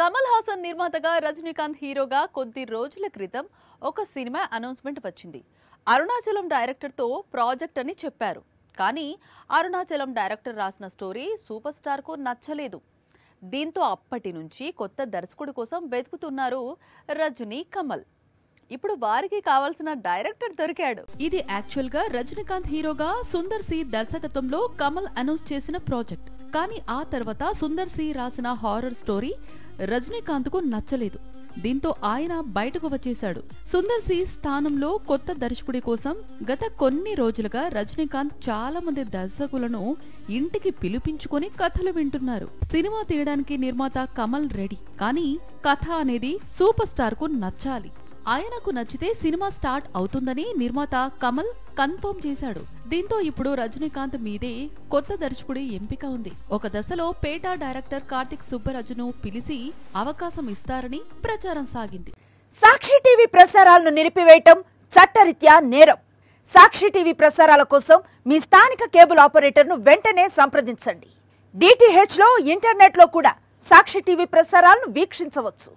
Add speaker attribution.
Speaker 1: కమల్ హాసన్ నిర్మాతగా రజనీకాంత్ హీరోగా కొద్ది రోజుల క్రితం ఒక సినిమా అనౌన్స్మెంట్ వచ్చింది. అరుణాచలం డైరెక్టర్తో ప్రాజెక్ట్ అని చెప్పారు. కానీ అరుణాచలం డైరెక్టర్ రాసిన స్టోరీ సూపర్ స్టార్కు నచ్చలేదు. దీంతో అప్పటి నుంచి కొత్త దర్శకుడి కోసం వెతుకుతున్నారు రజనీ కమల్. ఇప్పుడు వారికి కావాల్సిన డైరెక్టర్ దొరికాడు. ఇది యాక్చువల్ గా రజనీకాంత్ హీరోగా సుందర్ సి దర్శకత్వంలో కమల్ అనౌన్స్ చేసిన ప్రాజెక్ట్. కానీ ఆ తర్వాత సుందర్ సి రాసిన హారర్ స్టోరీ రజనీకాంత్ కు నచ్చలేదు. దీంతో ఆయన బయటకు వచ్చేశాడు. సుందర్ సి స్థానంలో కొత్త దర్శకుడి కోసం గత కొన్ని రోజులుగా రజనీకాంత్ చాలా మంది దర్శకులను ఇంటికి పిలిపించుకొని కథలు వింటున్నారు. సినిమా తీయడానికి నిర్మాత కమల్ రెడీ, కానీ కథ అనేది సూపర్ స్టార్ కు నచ్చాలి. ఆయనకు నచ్చితే సినిమా స్టార్ట్ అవుతుందని నిర్మాత కమల్ కన్ఫర్మ్ చేశాడు. దీంతో ఇప్పుడు రజనీకాంత్ మీదే కొత్త దర్శకుడి ఎంపిక ఉంది. ఒక దశలో పేటా డైరెక్టర్ కార్తిక్ సుబ్బరాజును పిలిచి అవకాశం ఇస్తారని ప్రచారం సాగింది.
Speaker 2: సాక్షి టీవీ ప్రసారాలను నిలిపివేయటం చట్టరీత్యా నేరం. సాక్షి టీవీ ప్రసారాల కోసం మీ స్థానిక కేబుల్ ఆపరేటర్ను వెంటనే సంప్రదించండి. DTH లో ఇంటర్నెట్ లో కూడా సాక్షి టీవీ ప్రసారాలను వీక్షించవచ్చు.